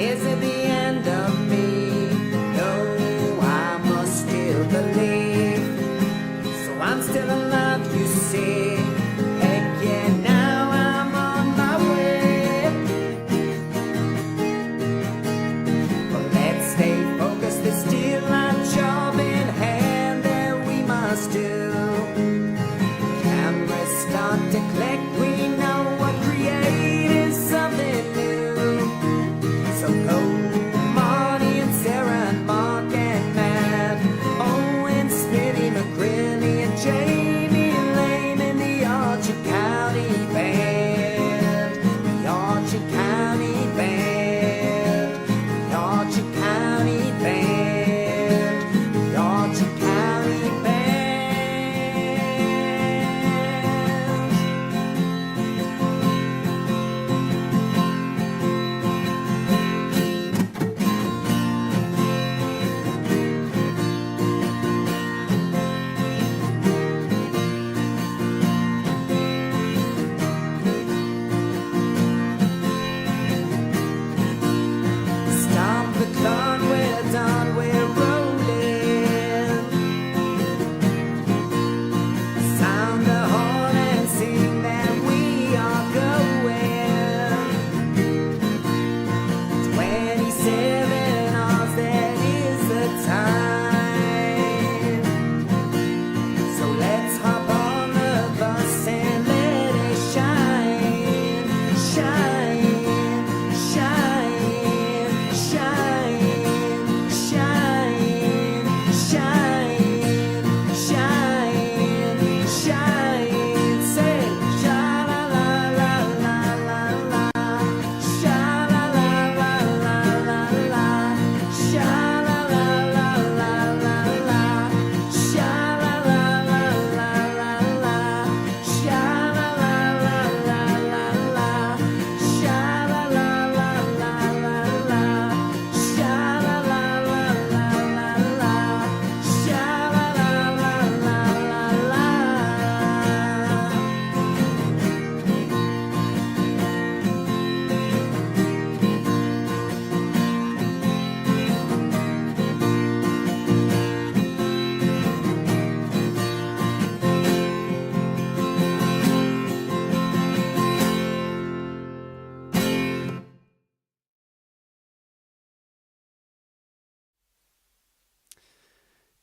Is it the end of me? No, I must still believe. So I'm still alive, you see. Heck yeah, now I'm on my way. But let's stay focused, there's still a job in hand that we must do. Cameras start to click, we know what create is something new. So go Marty and Sarah and Mark and Matt, Owen, Smitty, McGrinny and Jamie Lane in the Archer County Band. The Archer County Band. The Archer County Band. The Archer County Band. Stop the clock, we're done, we're rolling. Sound the horn and sing that we are going. 27 hours, that is the time. So let's hop on the bus and let it shine. Shine, shine, shine, shine, shine, shine, shine. Say sha la la la la la la, sha la la la la la la, sha la la la la la la, sha la la la la la la, sha la la la la la la, sha la la la la la la, sha la la la la la la, sha la la la la la la.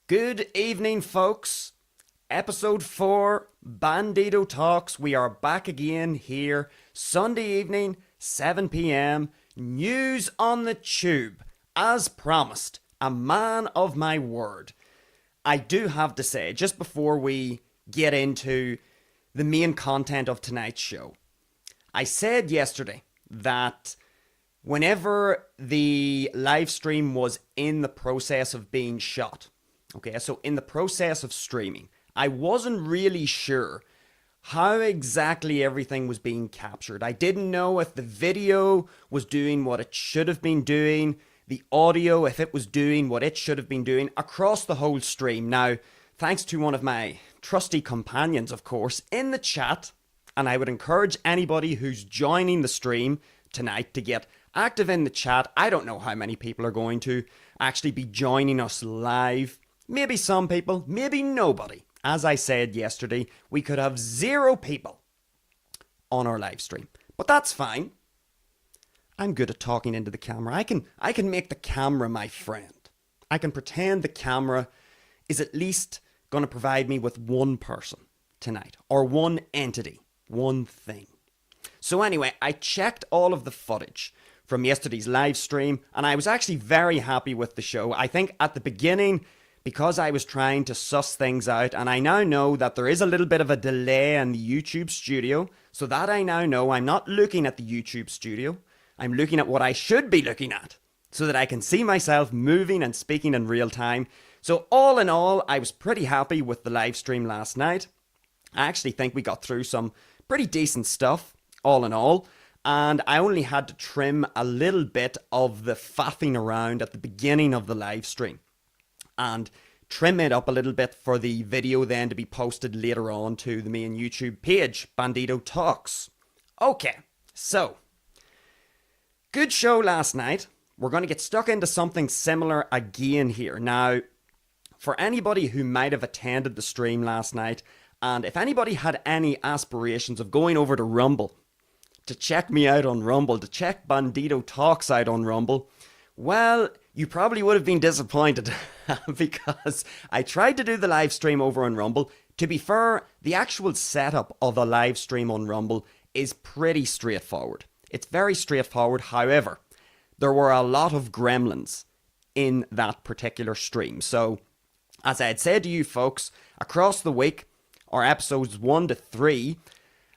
Good evening, folks. Episode 4, Bandido Talks. We are back again here, Sunday evening, 7 p.m. News on the tube. As promised, a man of my word. I do have to say, just before we get into the main content of tonight's show, I said yesterday that whenever the live stream was in the process of being shot, okay, so in the process of streaming, I wasn't really sure how exactly everything was being captured. I didn't know if the video was doing what it should have been doing, the audio, if it was doing what it should have been doing across the whole stream. Now, thanks to one of my trusty companions, of course, in the chat, and I would encourage anybody who's joining the stream tonight to get active in the chat. I don't know how many people are going to actually be joining us live. Maybe some people, maybe nobody. As I said yesterday, we could have 0 people on our live stream. But that's fine. I'm good at talking into the camera. I can make the camera my friend. I can pretend the camera is at least going to provide me with one person tonight, or one entity, one thing. So anyway, I checked all of the footage from yesterday's live stream, and I was actually very happy with the show. I think at the beginning, because I was trying to suss things out, and I now know that there is a little bit of a delay in the YouTube studio, so that I now know I'm not looking at the YouTube studio, I'm looking at what I should be looking at, so that I can see myself moving and speaking in real time. So all in all, I was pretty happy with the live stream last night. I actually think we got through some pretty decent stuff, all in all, and I only had to trim a little bit of the faffing around at the beginning of the live stream, and trim it up a little bit for the video then to be posted later on to the main YouTube page, Bandido Talks. Okay, so, good show last night. we're going to get stuck into something similar again here. Now, for anybody who might have attended the stream last night, and if anybody had any aspirations of going over to Rumble, to check me out on Rumble, to check Bandido Talks out on Rumble, well, you probably would have been disappointed because I tried to do the live stream over on Rumble. To be fair, the actual setup of a live stream on Rumble is pretty straightforward. It's very straightforward. However, there were a lot of gremlins in that particular stream. So, as I had said to you folks, across the week, or episodes 1 to 3,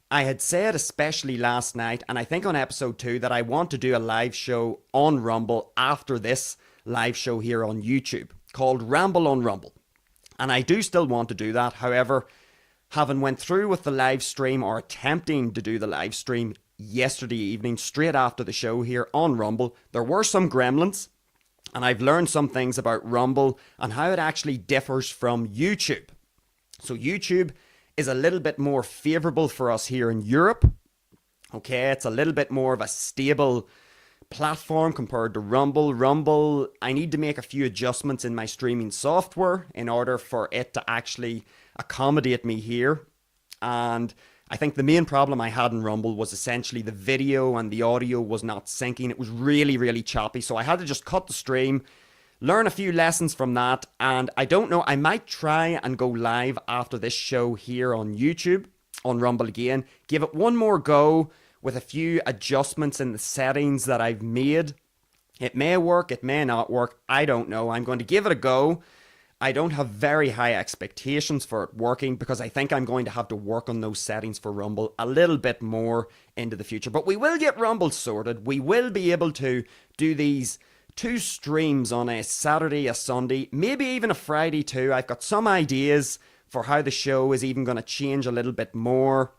I had said, especially last night, and I think on episode 2, that I want to do a live show on Rumble after this live show here on YouTube, called Ramble on Rumble. And I do still want to do that. However, having went through with the live stream, or attempting to do the live stream yesterday evening, straight after the show here on Rumble, there were some gremlins, and I've learned some things about Rumble and how it actually differs from YouTube. So YouTube is a little bit more favourable for us here in Europe. Okay, it's a little bit more of a stable platform compared to Rumble. Rumble, I need to make a few adjustments in my streaming software in order for it to actually accommodate me here. And I think the main problem I had in Rumble was essentially the video and the audio was not syncing. It was really, really choppy. So I had to just cut the stream, learn a few lessons from that, and I don't know, I might try and go live after this show here on YouTube, on Rumble again, give it one more go with a few adjustments in the settings that I've made. It may work, it may not work, I don't know. I'm going to give it a go. I don't have very high expectations for it working because I think I'm going to have to work on those settings for Rumble a little bit more into the future. But we will get Rumble sorted. We will be able to do these 2 streams on a Saturday, a Sunday, maybe even a Friday too. I've got some ideas for how the show is even going to change a little bit more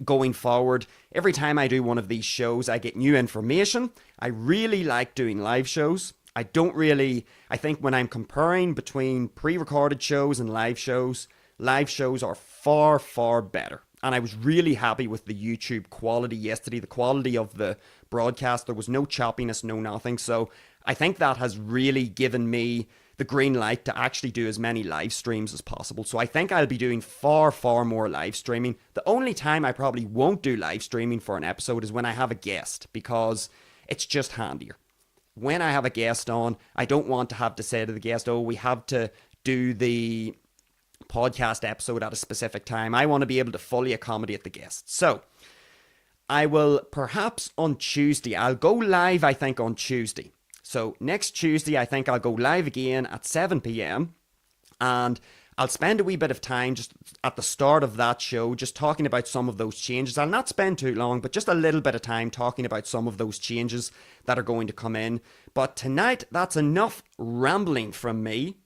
going forward. Every time I do one of these shows, I get new information. I really like doing live shows. I think when I'm comparing between pre-recorded shows and live shows are far, far better. And I was really happy with the YouTube quality yesterday, the quality of the broadcast. There was no choppiness, no nothing. So I think that has really given me the green light to actually do as many live streams as possible. So I think I'll be doing far, far more live streaming. The only time I probably won't do live streaming for an episode is when I have a guest, because it's just handier. When I have a guest on, I don't want to have to say to the guest, oh, we have to do the podcast episode at a specific time. I want to be able to fully accommodate the guests. So I will perhaps on Tuesday, I'll go live, I think, on Tuesday. So next Tuesday, I think I'll go live again at 7 p.m. and I'll spend a wee bit of time just at the start of that show just talking about some of those changes. I'll not spend too long, but just a little bit of time talking about some of those changes that are going to come in. But tonight, that's enough rambling from me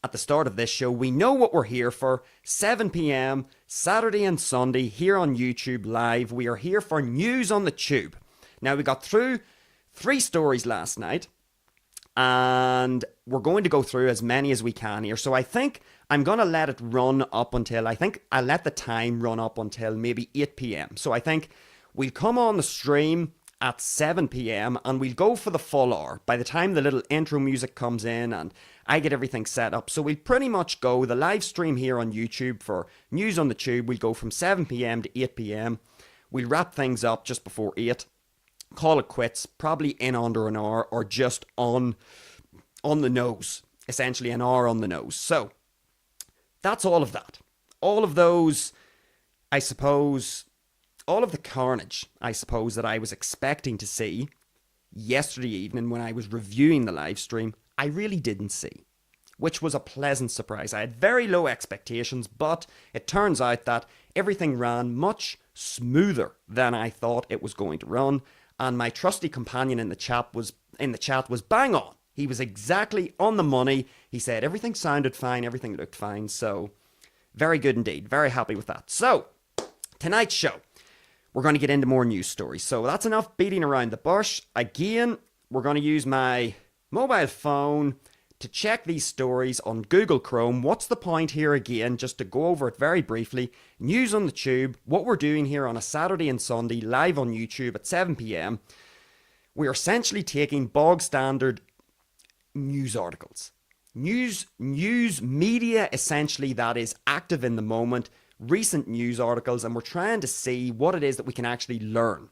at the start of this show. We know what we're here for. 7 p.m, Saturday and Sunday here on YouTube Live. We are here for News on the Tube. Now, we got through 3 stories last night, and we're going to go through as many as we can here. So I think I'm going to let it run up until, I think I'll let the time run up until maybe 8 p.m. So I think we'll come on the stream at 7 p.m. and we'll go for the full hour by the time the little intro music comes in and I get everything set up. So we'll pretty much go the live stream here on YouTube for News on the Tube. We'll go from 7 p.m. to 8 p.m. We'll wrap things up just before 8. Call it quits, probably in under an hour or just on the nose. Essentially an hour on the nose. So that's all of that. All of those, I suppose, all of the carnage, I suppose, that I was expecting to see yesterday evening when I was reviewing the live stream, I really didn't see, which was a pleasant surprise. I had very low expectations, but it turns out that everything ran much smoother than I thought it was going to run, and my trusty companion in the chat was bang on. He was exactly on the money. He said everything sounded fine, everything looked fine, so very good indeed. Very happy with that. So, tonight's show, we're going to get into more news stories. So that's enough beating around the bush. Again, we're going to use my mobile phone to check these stories on Google Chrome. What's the point here again? Just to go over it very briefly. News on the Tube, what we're doing here on a Saturday and Sunday live on YouTube at 7 p.m. we're essentially taking bog standard news articles. News media essentially that is active in the moment, recent news articles, and we're trying to see what it is that we can actually learn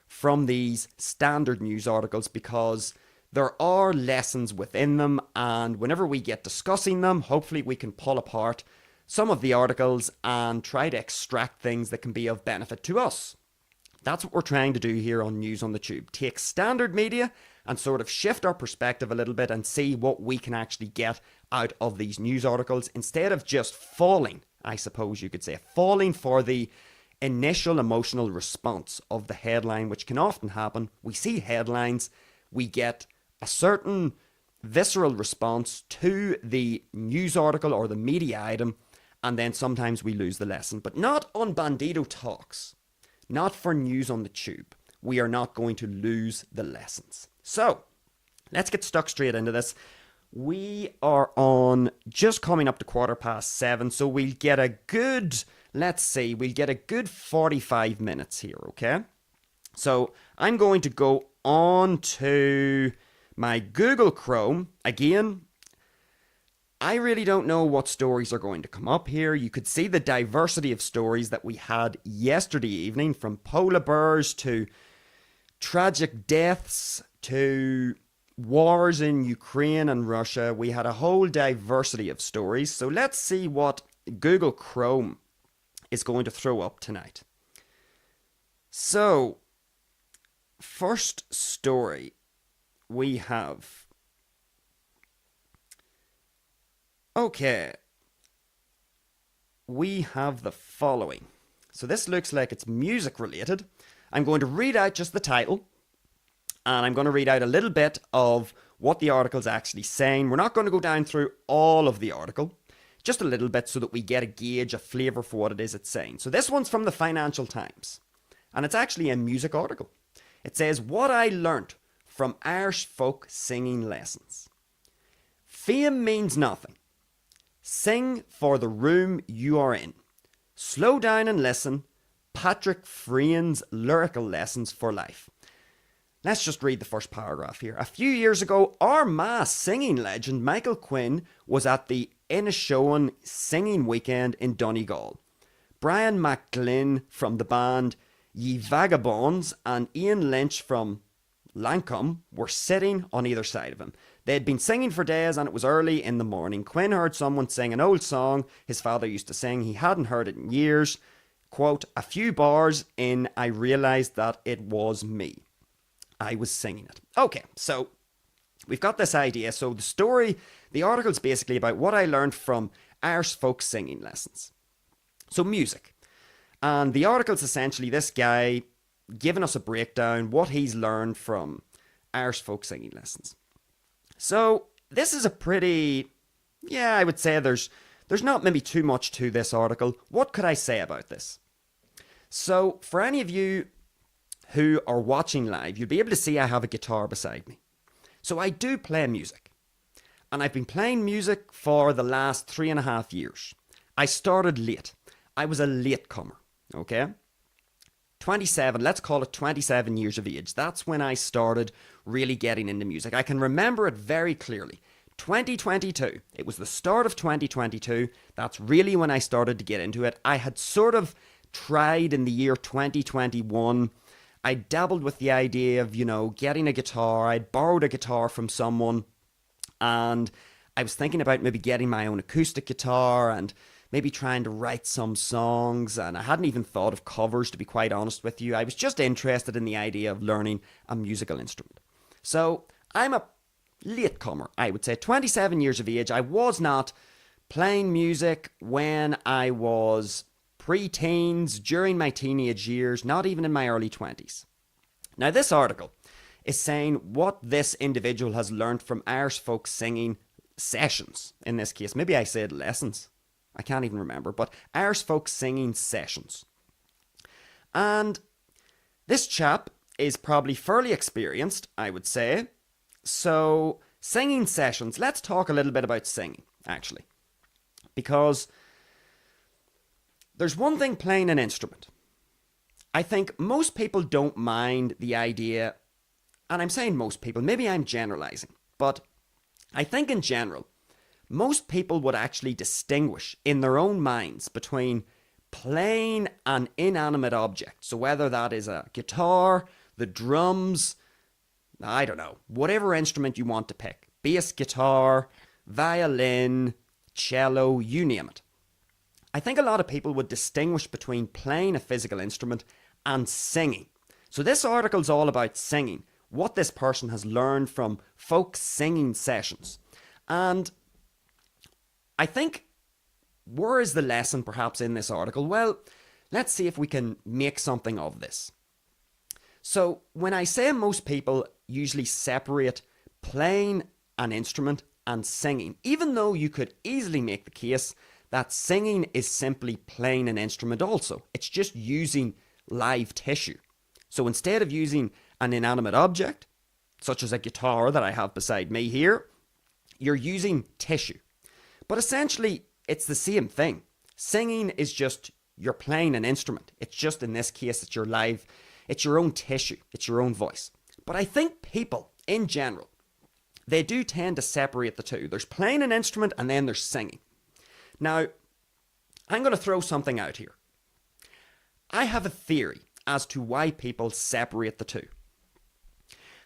from these standard news articles, because there are lessons within them, and whenever we get discussing them, hopefully we can pull apart some of the articles and try to extract things that can be of benefit to us. That's what we're trying to do here on News on the Tube. Take standard media and sort of shift our perspective a little bit and see what we can actually get out of these news articles, instead of just falling, I suppose you could say, falling for the initial emotional response of the headline, which can often happen. We see headlines, we get a certain visceral response to the news article or the media item, and then sometimes we lose the lesson. But not on Bandido Talks. Not for News on the Tube. We are not going to lose the lessons. So, let's get stuck straight into this. We are on just coming up to 7:15, so we'll get a good, we'll get a good 45 minutes here, okay? So, I'm going to go on to my Google Chrome. Again, I really don't know what stories are going to come up here. You could see the diversity of stories that we had yesterday evening, from polar bears to tragic deaths to wars in Ukraine and Russia. We had a whole diversity of stories. So let's see what Google Chrome is going to throw up tonight. So, first story we have. Okay, we have the following. So this looks like it's music related. I'm going to read out just the title, and I'm going to read out a little bit of what the article's actually saying. We're not going to go down through all of the article, just a little bit so that we get a gauge, a flavour for what it is it's saying. So this one's from the Financial Times, and it's actually a music article. It says, "What I learnt from Irish folk singing lessons. Fame means nothing. Sing for the room you are in. Slow down and listen. Patrick Frean's lyrical lessons for life." Let's just read the first paragraph here. "A few years ago, our mass singing legend Michael Quinn was at the Inishowen Singing Weekend in Donegal. Brian McGlynn from the band Ye Vagabonds and Ian Lynch from Lancome were sitting on either side of him. They had been singing for days, and it was early in the morning. Quinn heard someone sing an old song his father used to sing. He hadn't heard it in years. Quote, a few bars in, I realised that it was me. I was singing it." Okay, so we've got this idea. So the story, the article's basically about what I learned from Irish folk singing lessons. So music. And the article's essentially this guy giving us a breakdown, what he's learned from Irish folk singing lessons. So this is a pretty, I would say there's not maybe too much to this article. What could I say about this? So for any of you who are watching live, you'll be able to see I have a guitar beside me. So I do play music. And I've been playing music for the last 3.5 years. I started late. I was a latecomer, okay? 27, let's call it 27 years of age. That's when I started really getting into music. I can remember it very clearly. 2022, it was the start of 2022. That's really when I started to get into it. I had sort of tried in the year 2021. I dabbled with the idea of, getting a guitar. I'd borrowed a guitar from someone, and I was thinking about maybe getting my own acoustic guitar and maybe trying to write some songs, and I hadn't even thought of covers, to be quite honest with you. I was just interested in the idea of learning a musical instrument. So I'm a latecomer, I would say, 27 years of age. I was not playing music when I was pre-teens, during my teenage years, not even in my early 20s. Now this article is saying what this individual has learned from Irish folk singing sessions, in this case. Maybe I said lessons. I can't even remember, but Irish folk singing sessions. And this chap is probably fairly experienced, I would say. So, singing sessions. Let's talk a little bit about singing, actually. Because there's one thing playing an instrument. I think most people don't mind the idea and I'm saying most people, maybe I'm generalizing, but I think in general, most people would actually distinguish in their own minds between playing an inanimate object. So whether that is a guitar, the drums, I don't know, whatever instrument you want to pick, bass guitar, violin, cello, you name it. I think a lot of people would distinguish between playing a physical instrument and singing. So this article is all about singing, what this person has learned from folk singing sessions. And I think, where is the lesson perhaps in this article? Well, let's see if we can make something of this. So when I say most people usually separate playing an instrument and singing, even though you could easily make the case that singing is simply playing an instrument also. It's just using live tissue. So instead of using an inanimate object, such as a guitar that I have beside me here, you're using tissue. But essentially, it's the same thing. Singing is just, you're playing an instrument. It's just, in this case, it's your live, it's your own tissue, it's your own voice. But I think people, in general, they do tend to separate the two. There's playing an instrument and then there's singing. Now, I'm going to throw something out here. I have a theory as to why people separate the two.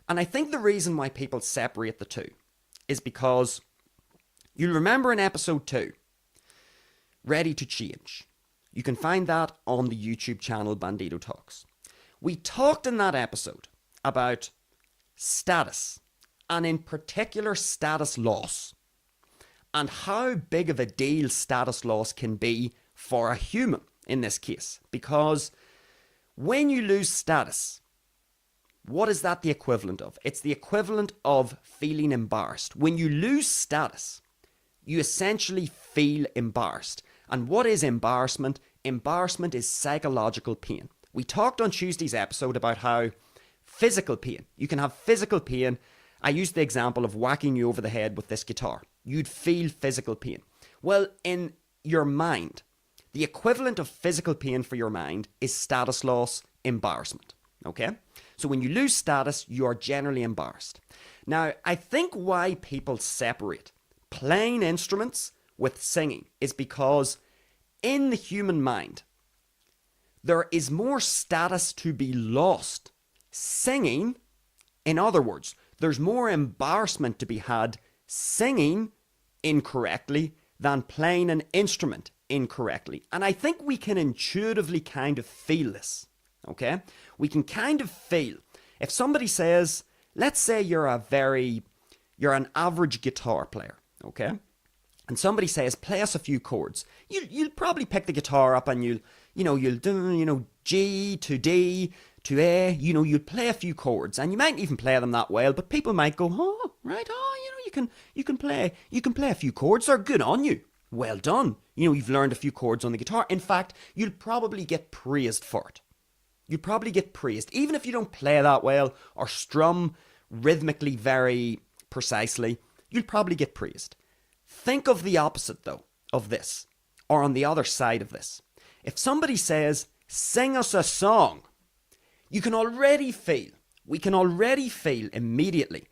And I think the reason why people separate the two is because you'll remember in episode 2, Ready to Change. You can find that on the YouTube channel Bandido Talks. We talked in that episode about status, and in particular status loss, and how big of a deal status loss can be for a human in this case. Because when you lose status, what is that the equivalent of? It's the equivalent of feeling embarrassed. When you lose status, you essentially feel embarrassed. And what is embarrassment? Embarrassment is psychological pain. We talked on Tuesday's episode about how physical pain, you can have physical pain. I used the example of whacking you over the head with this guitar. You'd feel physical pain. Well, in your mind, the equivalent of physical pain for your mind is status loss, embarrassment. Okay? So when you lose status, you are generally embarrassed. Now, I think why people separate playing instruments with singing is because in the human mind, there is more status to be lost. Singing, in other words, there's more embarrassment to be had singing incorrectly than playing an instrument incorrectly. And I think we can intuitively kind of feel this, okay? We can kind of feel, if somebody says, let's say you're an average guitar player, okay? And somebody says, play us a few chords. You'll probably pick the guitar up and you'll do, G to D to A, you'll play a few chords, and you might even play them that well, but people might go, oh, right, you can play a few chords, they're good on you. Well done. You've learned a few chords on the guitar. In fact, you'll probably get praised for it. You'll probably get praised, even if you don't play that well or strum rhythmically very precisely, you'll probably get praised. Think of the opposite, though, of this, or on the other side of this. If somebody says, sing us a song, we can already feel immediately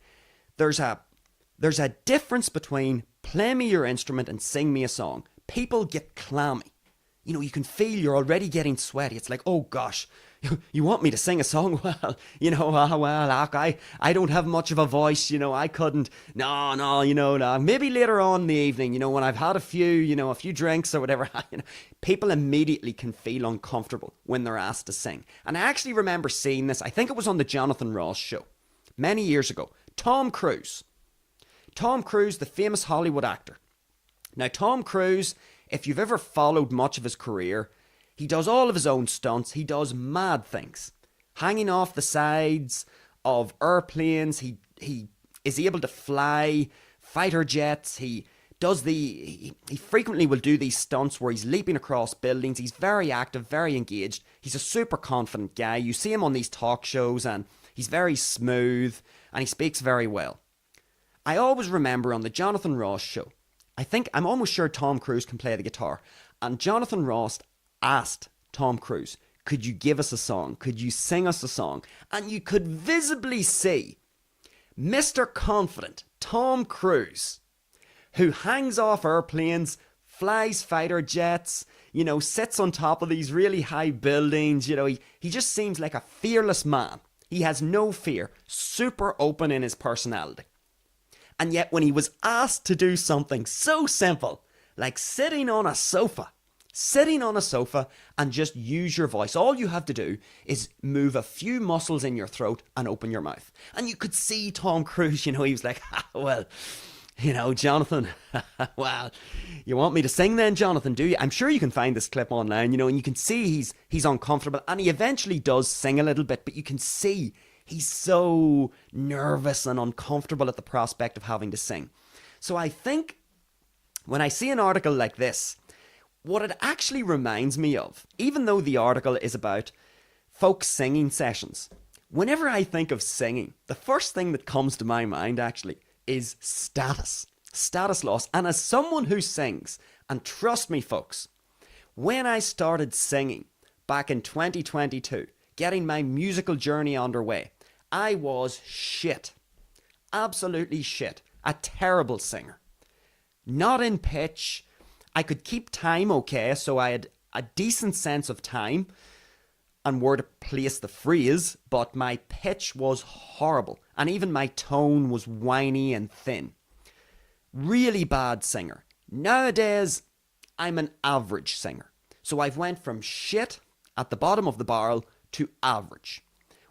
there's a difference between play me your instrument and sing me a song. People get clammy. You can feel you're already getting sweaty. It's like, oh gosh, you want me to sing a song? Well, I don't have much of a voice, I couldn't. No. Maybe later on in the evening, when I've had a few drinks or whatever, people immediately can feel uncomfortable when they're asked to sing. And I actually remember seeing this, I think it was on the Jonathan Ross show, many years ago. Tom Cruise, the famous Hollywood actor. Now, Tom Cruise, if you've ever followed much of his career, he does all of his own stunts. He does mad things. Hanging off the sides of airplanes. He is able to fly fighter jets. He frequently will do these stunts where he's leaping across buildings. He's very active, very engaged. He's a super confident guy. You see him on these talk shows and he's very smooth and he speaks very well. I always remember on the Jonathan Ross show, I'm almost sure Tom Cruise can play the guitar. And Jonathan Ross asked Tom Cruise, could you give us a song? Could you sing us a song? And you could visibly see Mr. Confident Tom Cruise, who hangs off airplanes, flies fighter jets, sits on top of these really high buildings. He just seems like a fearless man. He has no fear, super open in his personality. And yet when he was asked to do something so simple, like sitting on a sofa and just use your voice. All you have to do is move a few muscles in your throat and open your mouth. And you could see Tom Cruise, he was like, well, Jonathan, well, you want me to sing then, Jonathan, do you? I'm sure you can find this clip online, and you can see he's uncomfortable, and he eventually does sing a little bit, but you can see he's so nervous and uncomfortable at the prospect of having to sing. So I think when I see an article like this, what it actually reminds me of, even though the article is about folk singing sessions, whenever I think of singing, the first thing that comes to my mind actually is status loss. And as someone who sings, and trust me folks, when I started singing back in 2022, getting my musical journey underway, I was shit. Absolutely shit. A terrible singer. Not in pitch. I could keep time okay, so I had a decent sense of time and where to place the phrase, but my pitch was horrible, and even my tone was whiny and thin. Really bad singer. Nowadays, I'm an average singer. So I've went from shit at the bottom of the barrel to average,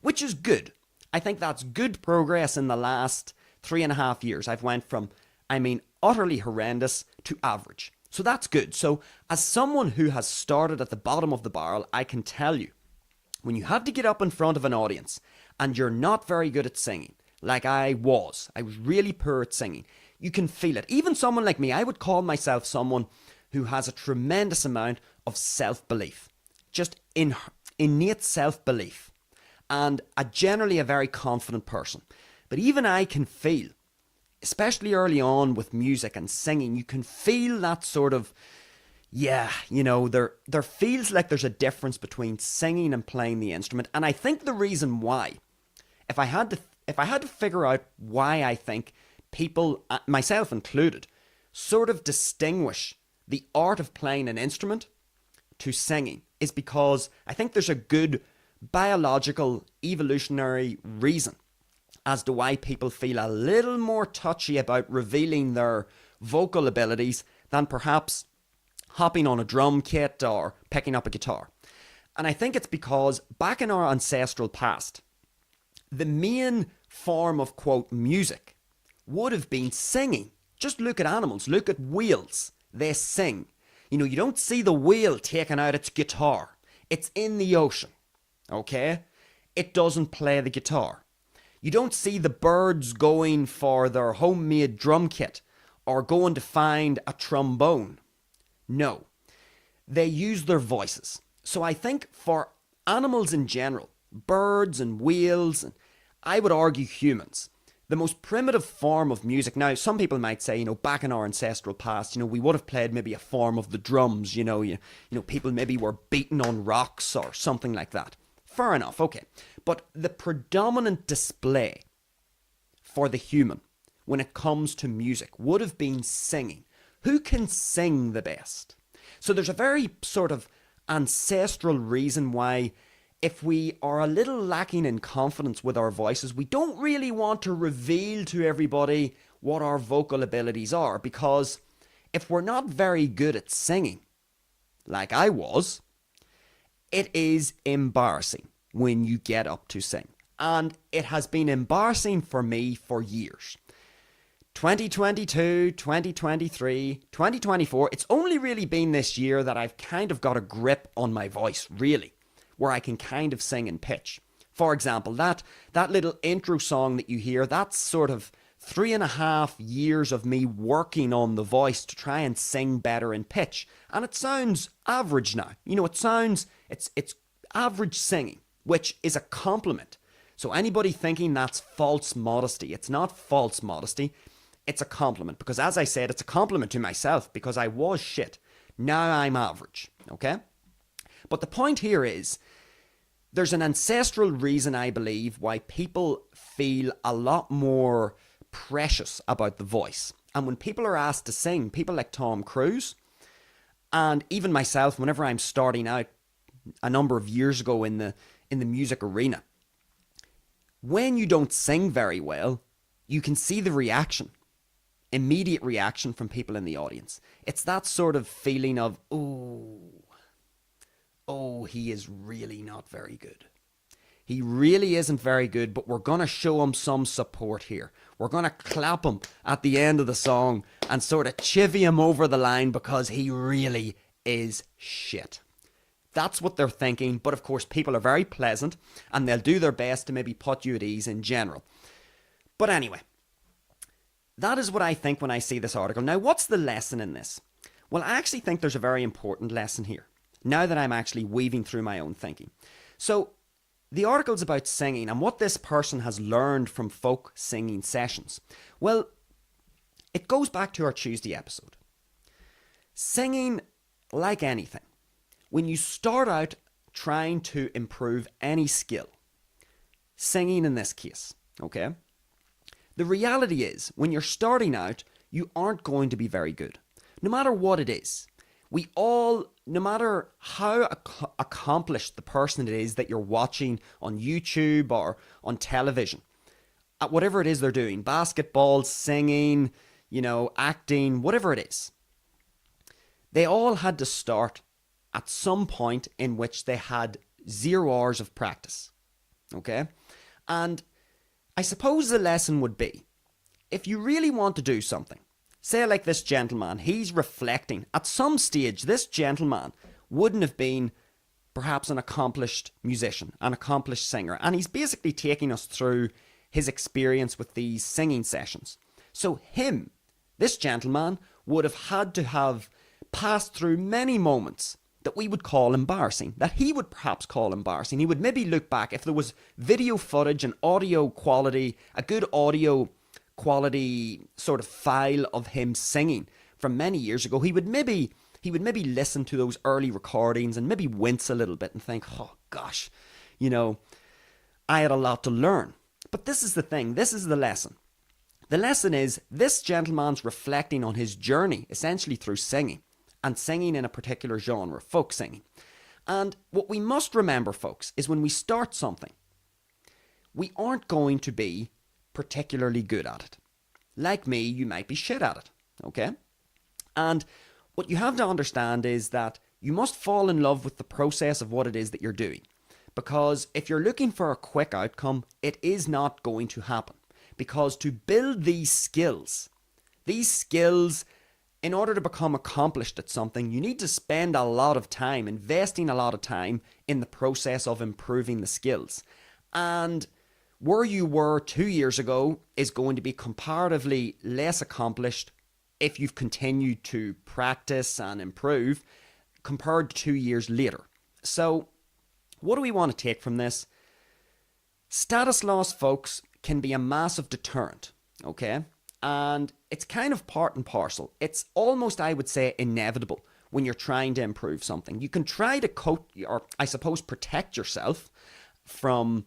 which is good. I think that's good progress in the last 3.5 years. I've went from, utterly horrendous to average. So that's good. So as someone who has started at the bottom of the barrel, I can tell you, when you have to get up in front of an audience and you're not very good at singing, like I was really poor at singing, you can feel it. Even someone like me, I would call myself someone who has a tremendous amount of self-belief, just innate self-belief, and generally a very confident person. But even I can feel, especially early on with music and singing, you can feel that sort of, there feels like there's a difference between singing and playing the instrument. And I think the reason why, if I had to figure out why I think people, myself included, sort of distinguish the art of playing an instrument to singing, is because I think there's a good biological, evolutionary reason as to why people feel a little more touchy about revealing their vocal abilities than perhaps hopping on a drum kit or picking up a guitar. And I think it's because back in our ancestral past, the main form of, quote, music would have been singing. Just look at animals, look at whales, they sing. You don't see the whale taking out its guitar. It's in the ocean, okay? It doesn't play the guitar. You don't see the birds going for their homemade drum kit or going to find a trombone. No, they use their voices. So I think for animals in general, birds and whales, and I would argue humans, the most primitive form of music. Now, some people might say, back in our ancestral past, we would have played maybe a form of the drums, people maybe were beating on rocks or something like that. Fair enough, okay. But the predominant display for the human when it comes to music would have been singing. Who can sing the best? So there's a very sort of ancestral reason why, if we are a little lacking in confidence with our voices, we don't really want to reveal to everybody what our vocal abilities are, because if we're not very good at singing, like I was, it is embarrassing when you get up to sing. And it has been embarrassing for me for years. 2022, 2023, 2024, it's only really been this year that I've kind of got a grip on my voice, really, where I can kind of sing in pitch. For example, that little intro song that you hear, that's sort of 3.5 years of me working on the voice to try and sing better in pitch. And it sounds average now. It's average singing, which is a compliment. So anybody thinking that's false modesty, it's not false modesty. It's a compliment, because as I said, it's a compliment to myself, because I was shit. Now I'm average, okay? But the point here is, there's an ancestral reason, I believe, why people feel a lot more precious about the voice. And when people are asked to sing, people like Tom Cruise, and even myself, whenever I'm starting out a number of years ago in the music arena, when you don't sing very well, you can see the reaction, immediate reaction from people in the audience. It's that sort of feeling of, oh, he is really not very good. He really isn't very good, but we're going to show him some support here. We're going to clap him at the end of the song and sort of chivvy him over the line because he really is shit. That's what they're thinking, but of course people are very pleasant and they'll do their best to maybe put you at ease in general. But anyway, that is what I think when I see this article. Now, what's the lesson in this? Well, I actually think there's a very important lesson here, now that I'm actually weaving through my own thinking. So, the article's about singing and what this person has learned from folk singing sessions. Well, it goes back to our Tuesday episode. Singing, like anything, when you start out trying to improve any skill, singing in this case, okay? The reality is, when you're starting out, you aren't going to be very good. No matter what it is. We all, no matter how accomplished the person it is that you're watching on YouTube or on television, at whatever it is they're doing, basketball, singing, acting, whatever it is, they all had to start at some point in which they had 0 hours of practice. Okay? And I suppose the lesson would be, if you really want to do something, say like this gentleman, he's reflecting. At some stage, this gentleman wouldn't have been perhaps an accomplished musician, an accomplished singer. And he's basically taking us through his experience with these singing sessions. So this gentleman, would have had to have passed through many moments that we would call embarrassing, that he would perhaps call embarrassing. He would maybe look back, if there was video footage and audio quality, a good audio quality sort of file of him singing from many years ago, he would maybe listen to those early recordings and maybe wince a little bit and think, oh gosh, I had a lot to learn. But this is the thing, this is the lesson. The lesson is, this gentleman's reflecting on his journey, essentially through singing, and singing in a particular genre, folk singing. And what we must remember, folks, is when we start something, we aren't going to be particularly good at it. Like me, you might be shit at it, okay? And what you have to understand is that you must fall in love with the process of what it is that you're doing. Because if you're looking for a quick outcome, it is not going to happen. Because to build these skills, in order to become accomplished at something, you need to spend a lot of time, investing a lot of time in the process of improving the skills. And where you were 2 years ago is going to be comparatively less accomplished if you've continued to practice and improve compared to 2 years later. So, what do we want to take from this? Status loss, folks, can be a massive deterrent, okay? And it's kind of part and parcel. It's almost, I would say, inevitable when you're trying to improve something. You can try to protect yourself from,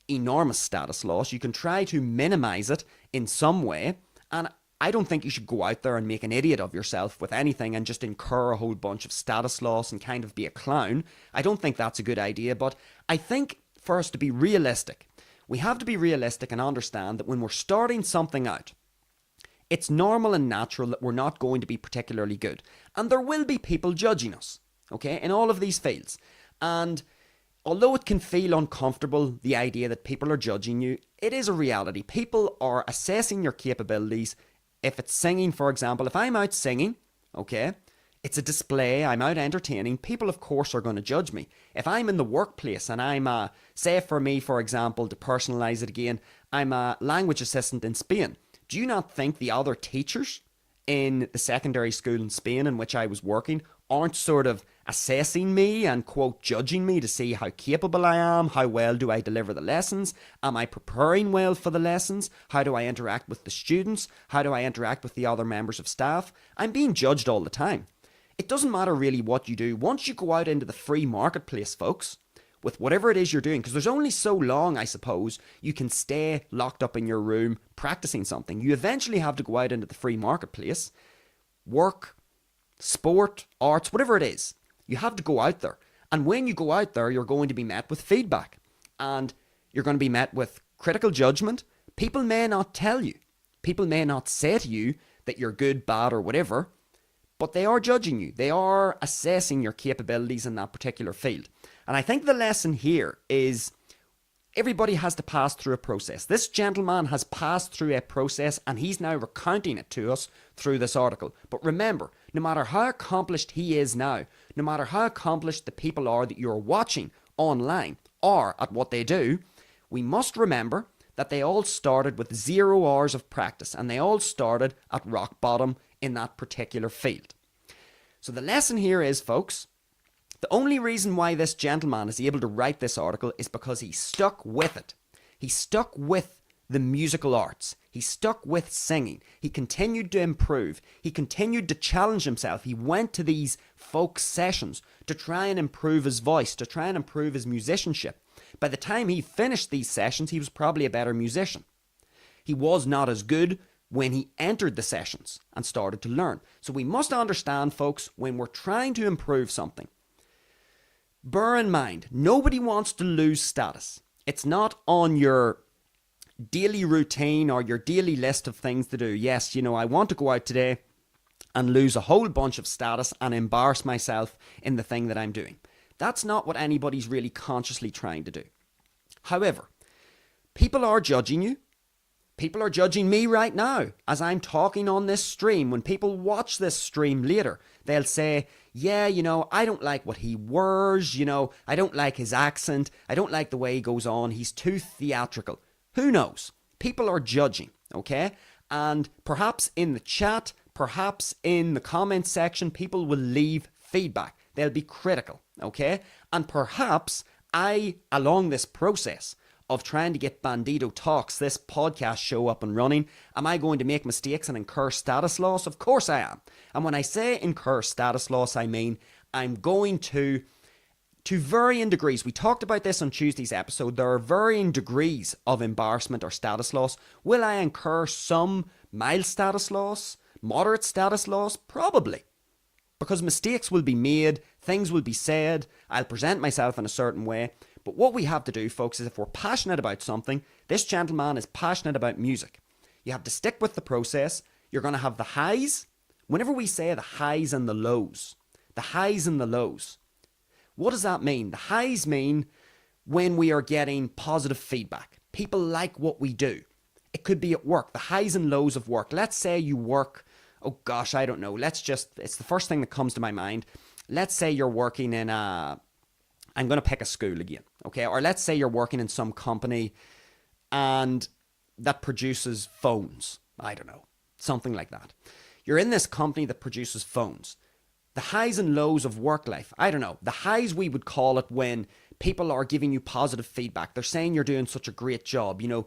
enormous status loss. You can try to minimize it in some way. And I don't think you should go out there and make an idiot of yourself with anything and just incur a whole bunch of status loss and kind of be a clown. I don't think that's a good idea. But I think for us to be realistic, we have to be realistic and understand that when we're starting something out, it's normal and natural that we're not going to be particularly good. And there will be people judging us, okay, in all of these fields. And although it can feel uncomfortable, the idea that people are judging you, it is a reality. People are assessing your capabilities. If it's singing, for example, if I'm out singing, okay, it's a display, I'm out entertaining, people of course are going to judge me. If I'm in the workplace and I'm, say for me, for example, to personalise it again, I'm a language assistant in Spain. Do you not think the other teachers in the secondary school in Spain in which I was working aren't sort of assessing me and, quote, judging me to see how capable I am, how well do I deliver the lessons, am I preparing well for the lessons, how do I interact with the students, how do I interact with the other members of staff? I'm being judged all the time. It doesn't matter really what you do. Once you go out into the free marketplace, folks, with whatever it is you're doing, because there's only so long, I suppose, you can stay locked up in your room practicing something. You eventually have to go out into the free marketplace, work, sport, arts, whatever it is. You have to go out there. And when you go out there, you're going to be met with feedback. And you're going to be met with critical judgment. People may not tell you. People may not say to you that you're good, bad, or whatever, but they are judging you. They are assessing your capabilities in that particular field. And I think the lesson here is everybody has to pass through a process. This gentleman has passed through a process and he's now recounting it to us through this article. But remember, no matter how accomplished he is now, no matter how accomplished the people are that you're watching online are at what they do, we must remember that they all started with 0 hours of practice and they all started at rock bottom in that particular field. So the lesson here is, folks, the only reason why this gentleman is able to write this article is because he stuck with it. He stuck with the musical arts. He stuck with singing. He continued to improve. He continued to challenge himself. He went to these folk sessions to try and improve his voice, to try and improve his musicianship. By the time he finished these sessions, he was probably a better musician. He was not as good when he entered the sessions and started to learn. So we must understand, folks, when we're trying to improve something, bear in mind, nobody wants to lose status. It's not on your daily routine or your daily list of things to do. Yes, you know, I want to go out today and lose a whole bunch of status and embarrass myself in the thing that I'm doing. That's not what anybody's really consciously trying to do. However, people are judging you. People are judging me right now as I'm talking on this stream. When people watch this stream later, they'll say, yeah, you know, I don't like what he wears, you know, I don't like his accent, I don't like the way he goes on, he's too theatrical. Who knows? People are judging, okay? And perhaps in the chat, perhaps in the comment section, people will leave feedback. They'll be critical, okay? And perhaps I, along this process of trying to get Bandido Talks, this podcast show, up and running, am I going to make mistakes and incur status loss? Of course I am. And when I say incur status loss, I mean I'm going to varying degrees. We talked about this on Tuesday's episode. There are varying degrees of embarrassment or status loss. Will I incur some mild status loss? Moderate status loss? Probably. Because mistakes will be made, things will be said, I'll present myself in a certain way. But what we have to do, folks, is if we're passionate about something, this gentleman is passionate about music. You have to stick with the process. You're going to have the highs. Whenever we say the highs and the lows, what does that mean? The highs mean when we are getting positive feedback. People like what we do. It could be at work, the highs and lows of work. Let's say you work, oh gosh, I don't know. It's the first thing that comes to my mind. Let's say you're working in I'm going to pick a school again, okay? Or let's say you're working in some company and that produces phones. I don't know, something like that. You're in this company that produces phones. The highs and lows of work life, I don't know. The highs, we would call it when people are giving you positive feedback. They're saying you're doing such a great job. You know,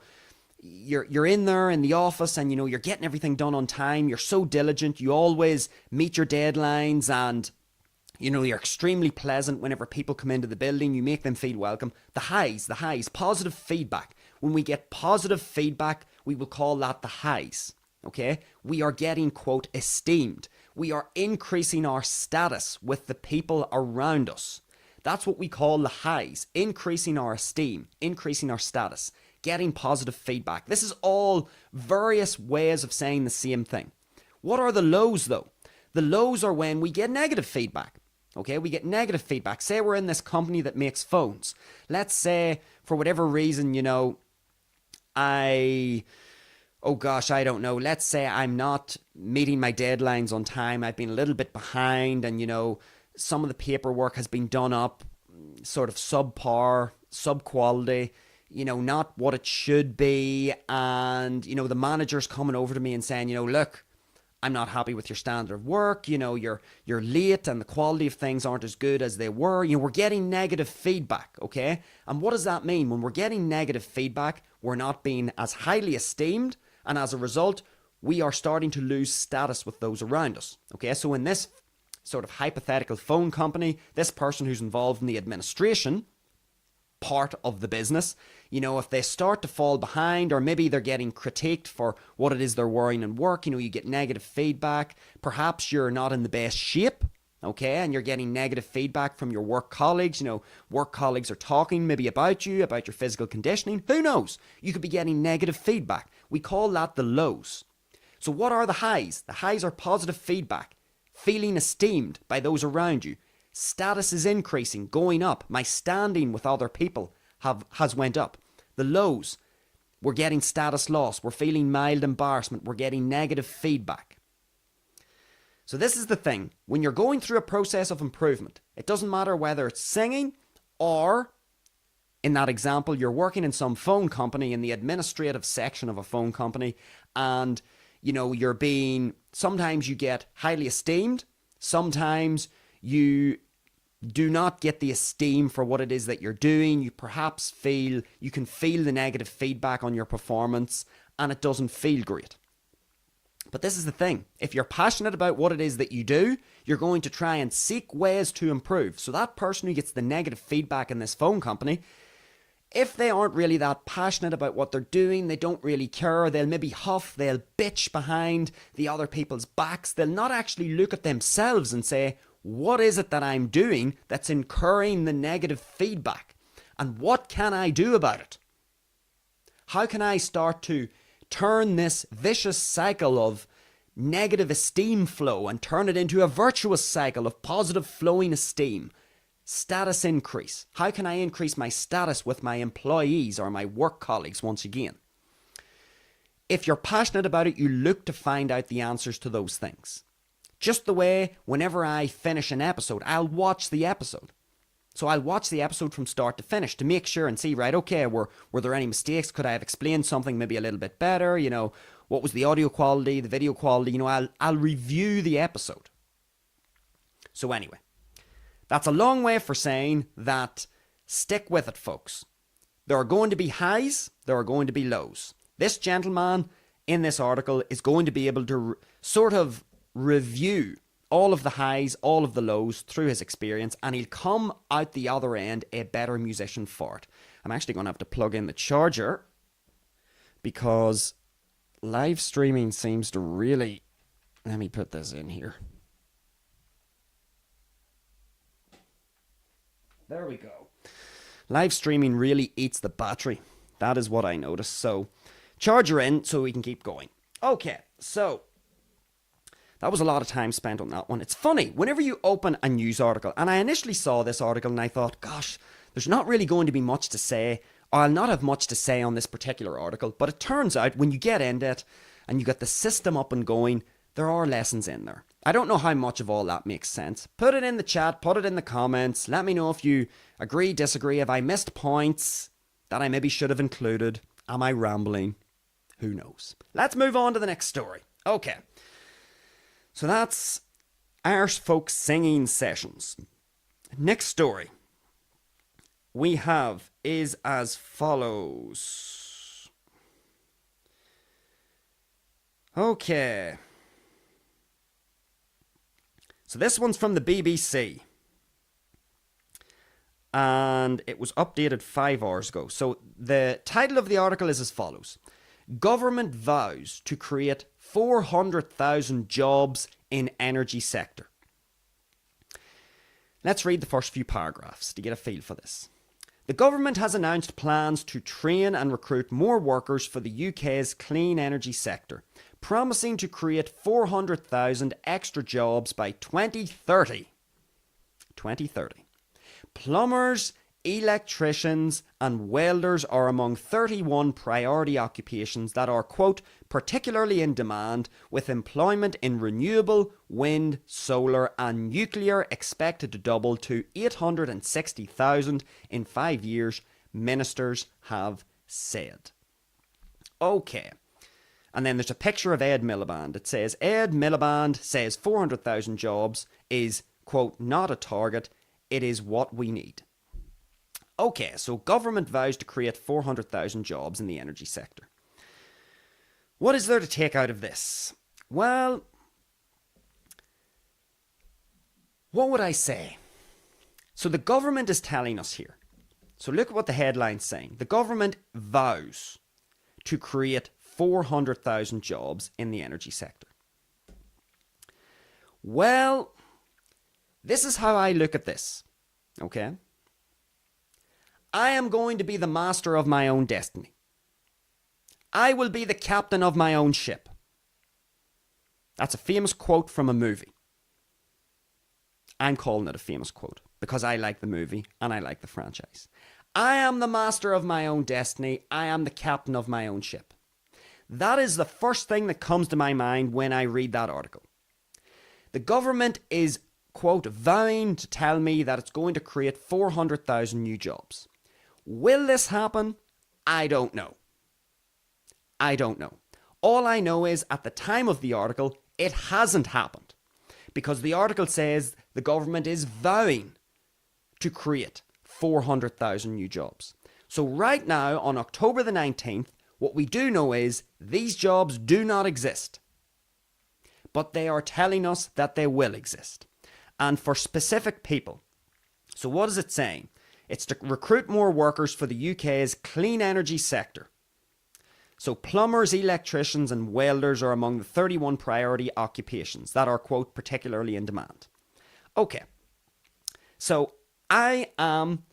you're in there in the office and, you know, you're getting everything done on time. You're so diligent. You always meet your deadlines and, you know, you're extremely pleasant whenever people come into the building. You make them feel welcome. The highs, positive feedback. When we get positive feedback, we will call that the highs, okay? We are getting, quote, esteemed. We are increasing our status with the people around us. That's what we call the highs, increasing our esteem, increasing our status, getting positive feedback. This is all various ways of saying the same thing. What are the lows, though? The lows are when we get negative feedback. Okay, we get negative feedback. Say we're in this company that makes phones. Let's say, for whatever reason, you know, I don't know. Let's say I'm not meeting my deadlines on time. I've been a little bit behind and, you know, some of the paperwork has been done up sort of subpar, sub-quality, you know, not what it should be. And, you know, the manager's coming over to me and saying, you know, look, I'm not happy with your standard of work, you know, you're late and the quality of things aren't as good as they were. You know, we're getting negative feedback, okay? And what does that mean? When we're getting negative feedback, we're not being as highly esteemed, and as a result, we are starting to lose status with those around us, okay? So in this sort of hypothetical phone company, this person who's involved in the administration, part of the business. You know, if they start to fall behind, or maybe they're getting critiqued for what it is they're wearing in work, you know, you get negative feedback. Perhaps you're not in the best shape, okay, and you're getting negative feedback from your work colleagues. You know, work colleagues are talking maybe about you, about your physical conditioning. Who knows? You could be getting negative feedback. We call that the lows. So what are the highs? The highs are positive feedback, feeling esteemed by those around you. Status is increasing, going up. My standing with other people has went up. The lows, we're getting status loss. We're feeling mild embarrassment. We're getting negative feedback. So this is the thing. When you're going through a process of improvement, it doesn't matter whether it's singing or, in that example, you're working in some phone company in the administrative section of a phone company, and you know, sometimes you get highly esteemed, sometimes you do not get the esteem for what it is that you're doing. You perhaps you can feel the negative feedback on your performance, and it doesn't feel great. But this is the thing. If you're passionate about what it is that you do, you're going to try and seek ways to improve. So that person who gets the negative feedback in this phone company, if they aren't really that passionate about what they're doing, they don't really care, they'll maybe huff, they'll bitch behind the other people's backs, they'll not actually look at themselves and say, what is it that I'm doing that's incurring the negative feedback? And what can I do about it? How can I start to turn this vicious cycle of negative esteem flow and turn it into a virtuous cycle of positive flowing esteem? Status increase. How can I increase my status with my employees or my work colleagues once again? If you're passionate about it, you look to find out the answers to those things. Just the way whenever I finish an episode, I'll watch the episode. So I'll watch the episode from start to finish to make sure and see, right, okay, were there any mistakes? Could I have explained something maybe a little bit better? You know, what was the audio quality, the video quality? You know, I'll review the episode. So anyway, that's a long way for saying that stick with it, folks. There are going to be highs, there are going to be lows. This gentleman in this article is going to be able to sort of review all of the highs, all of the lows through his experience, and he'll come out the other end a better musician for it. I'm actually going to have to plug in the charger because live streaming seems to really... Let me put this in here. There we go. Live streaming really eats the battery. That is what I noticed. So, charger in so we can keep going. Okay, so that was a lot of time spent on that one. It's funny, whenever you open a news article, and I initially saw this article and I thought, gosh, there's not really going to be much to say, or I'll not have much to say on this particular article, but it turns out when you get into it and you get the system up and going, there are lessons in there. I don't know how much of all that makes sense. Put it in the chat, put it in the comments, let me know if you agree, disagree, have I missed points that I maybe should have included, am I rambling, who knows. Let's move on to the next story. Okay. So that's Irish folk singing sessions. Next story we have is as follows. Okay. So this one's from the BBC. And it was updated 5 hours ago. So the title of the article is as follows. Government vows to create 400,000 jobs in energy sector. Let's read the first few paragraphs to get a feel for this. The government has announced plans to train and recruit more workers for the UK's clean energy sector, promising to create 400,000 extra jobs by 2030. 2030. Plumbers, electricians and welders are among 31 priority occupations that are, quote, particularly in demand, with employment in renewable, wind, solar and nuclear expected to double to 860,000 in 5 years, ministers have said. Okay. And then there's a picture of Ed Miliband. It says, Ed Miliband says 400,000 jobs is, quote, not a target, it is what we need. Okay, so government vows to create 400,000 jobs in the energy sector. What is there to take out of this? Well, what would I say? So the government is telling us here, So look at what the headline's saying. The government vows to create 400,000 jobs in the energy sector. Well, this is how I look at this, okay? I am going to be the master of my own destiny. I will be the captain of my own ship. That's a famous quote from a movie. I'm calling it a famous quote because I like the movie and I like the franchise. I am the master of my own destiny. I am the captain of my own ship. That is the first thing that comes to my mind when I read that article. The government is, quote, vowing to tell me that it's going to create 400,000 new jobs. Will this happen? I don't know. I don't know. All I know is at the time of the article, it hasn't happened. Because the article says the government is vowing to create 400,000 new jobs. So right now, on October the 19th, what we do know is these jobs do not exist. But they are telling us that they will exist. And for specific people. So what is it saying? It's to recruit more workers for the UK's clean energy sector. So plumbers, electricians and welders are among the 31 priority occupations that are, quote, particularly in demand. Okay, so I am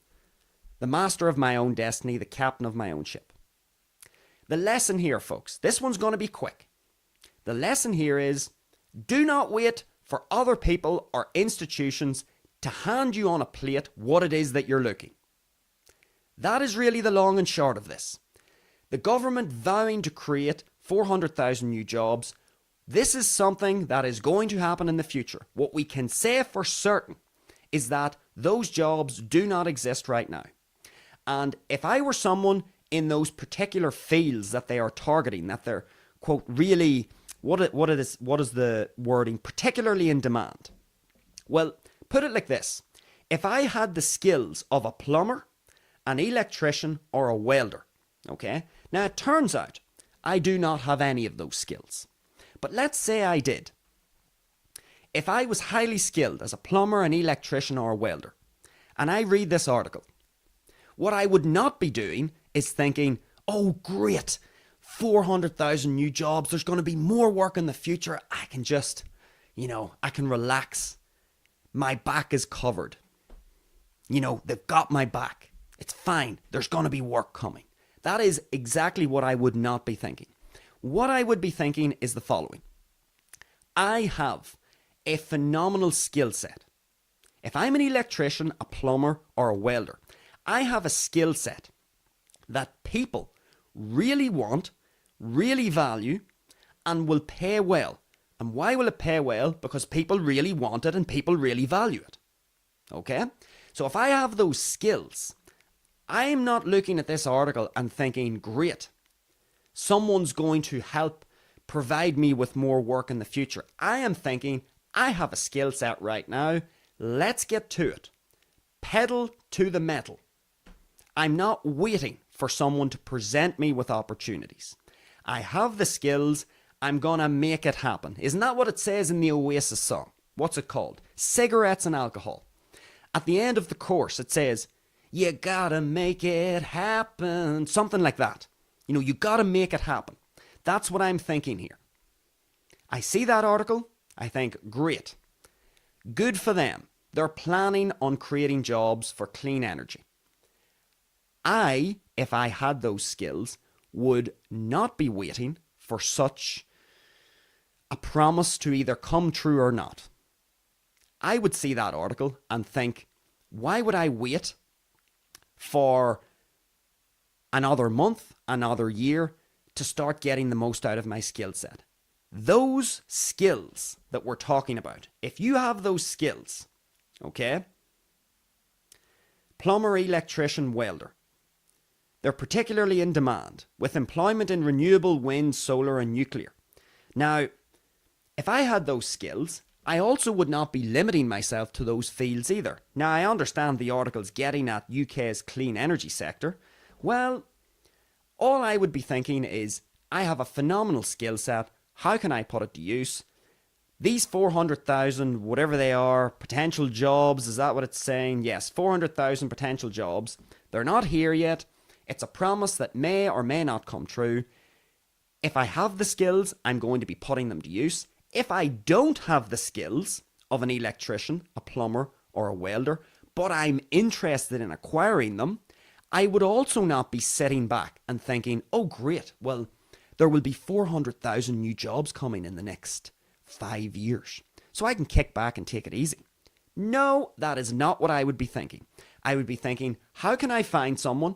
the master of my own destiny, the captain of my own ship. The lesson here, folks, this one's going to be quick. The lesson here is do not wait for other people or institutions to hand you on a plate what it is that you're looking. That is really the long and short of this. The government vowing to create 400,000 new jobs. This is something that is going to happen in the future. What we can say for certain is that those jobs do not exist right now. And if I were someone in those particular fields that they are targeting, that they're, quote, really, what is the wording, particularly in demand? Well, put it like this. If I had the skills of a plumber, an electrician, or a welder, okay? Now, it turns out I do not have any of those skills. But let's say I did. If I was highly skilled as a plumber, an electrician, or a welder, and I read this article, what I would not be doing is thinking, oh, great, 400,000 new jobs, there's going to be more work in the future. I can just, I can relax. My back is covered. They've got my back. It's fine. There's going to be work coming. That is exactly what I would not be thinking. What I would be thinking is the following. I have a phenomenal skill set. If I'm an electrician, a plumber, or a welder, I have a skill set that people really want, really value, and will pay well. And why will it pay well? Because people really want it and people really value it. Okay? So if I have those skills, I'm not looking at this article and thinking, great, someone's going to help provide me with more work in the future. I am thinking, I have a skill set right now. Let's get to it. Pedal to the metal. I'm not waiting for someone to present me with opportunities. I have the skills. I'm going to make it happen. Isn't that what it says in the Oasis song? What's it called? Cigarettes and alcohol. At the end of the chorus, it says, you gotta make it happen. Something like that. You gotta make it happen. That's what I'm thinking here. I see that article. I think, great. Good for them. They're planning on creating jobs for clean energy. I, if I had those skills, would not be waiting for such a promise to either come true or not. I would see that article and think, why would I wait for another month, another year to start getting the most out of my skill set? Those skills that we're talking about, if you have those skills, okay, plumber, electrician, welder, they're particularly in demand with employment in renewable wind, solar and nuclear. Now, if I had those skills, I also would not be limiting myself to those fields either. Now, I understand the article's getting at UK's clean energy sector. Well, all I would be thinking is, I have a phenomenal skill set. How can I put it to use? These 400,000, whatever they are, potential jobs, is that what it's saying? Yes, 400,000 potential jobs. They're not here yet. It's a promise that may or may not come true. If I have the skills, I'm going to be putting them to use. If I don't have the skills of an electrician, a plumber, or a welder, but I'm interested in acquiring them, I would also not be sitting back and thinking, oh great, well, there will be 400,000 new jobs coming in the next 5 years, so I can kick back and take it easy. No, that is not what I would be thinking. I would be thinking, how can I find someone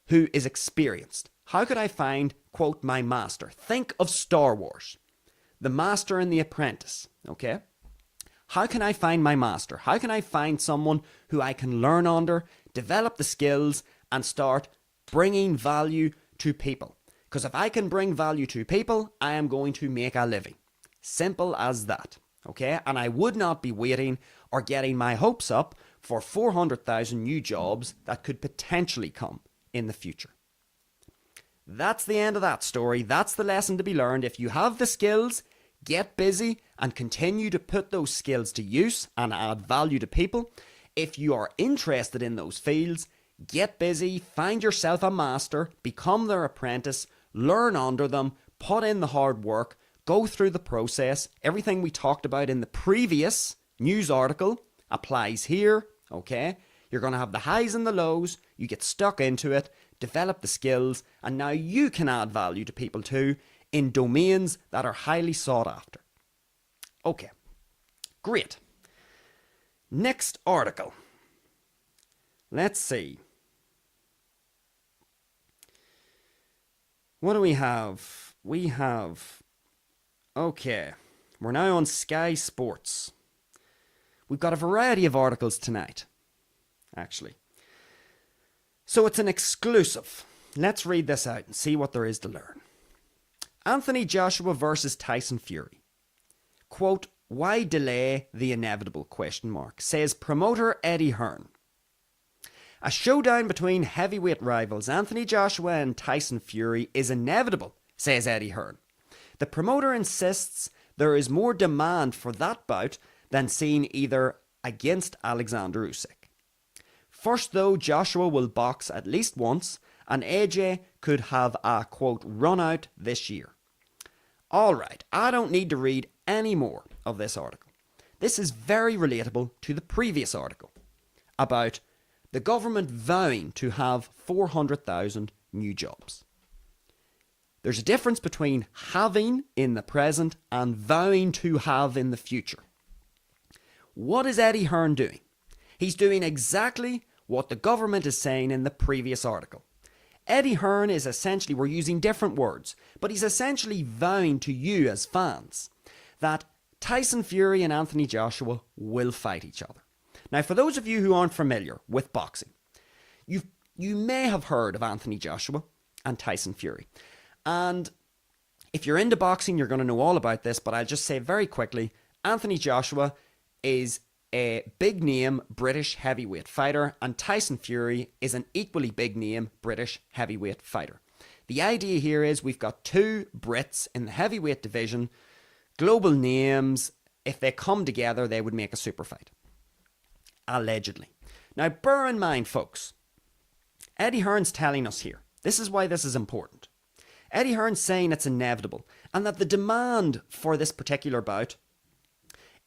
who is experienced? How could I find, quote, my master? Think of Star Wars. The master and the apprentice, okay? How can I find my master? How can I find someone who I can learn under, develop the skills, and start bringing value to people? Because if I can bring value to people, I am going to make a living. Simple as that, okay? And I would not be waiting or getting my hopes up for 400,000 new jobs that could potentially come in the future. That's the end of that story. That's the lesson to be learned. If you have the skills, get busy and continue to put those skills to use and add value to people. If you are interested in those fields, get busy, find yourself a master, become their apprentice, learn under them, put in the hard work, go through the process. Everything we talked about in the previous news article applies here, okay? You're going to have the highs and the lows, you get stuck into it, develop the skills, and now you can add value to people too in domains that are highly sought after. Okay, great. Next article. Let's see. What do we have? Okay, we're now on Sky Sports. We've got a variety of articles tonight, actually. So it's an exclusive. Let's read this out and see what there is to learn. Anthony Joshua versus Tyson Fury. Quote, why delay the inevitable, ? Says promoter Eddie Hearn. A showdown between heavyweight rivals Anthony Joshua and Tyson Fury is inevitable, says Eddie Hearn. The promoter insists there is more demand for that bout than seen either against Alexander Usyk. First though, Joshua will box at least once, and AJ could have a, quote, run out this year. Alright, I don't need to read any more of this article. This is very relatable to the previous article about the government vowing to have 400,000 new jobs. There's a difference between having in the present and vowing to have in the future. What is Eddie Hearn doing? He's doing exactly what the government is saying in the previous article. Eddie Hearn is essentially, we're using different words, but he's essentially vowing to you as fans that Tyson Fury and Anthony Joshua will fight each other. Now, for those of you who aren't familiar with boxing, you may have heard of Anthony Joshua and Tyson Fury. And if you're into boxing, you're going to know all about this, but I'll just say very quickly, Anthony Joshua is a big name British heavyweight fighter, and Tyson Fury is an equally big name British heavyweight fighter. The idea here is we've got two Brits in the heavyweight division, global names. If they come together, they would make a super fight. Allegedly. Now, bear in mind, folks, Eddie Hearn's telling us here, this is why this is important. Eddie Hearn's saying it's inevitable, and that the demand for this particular bout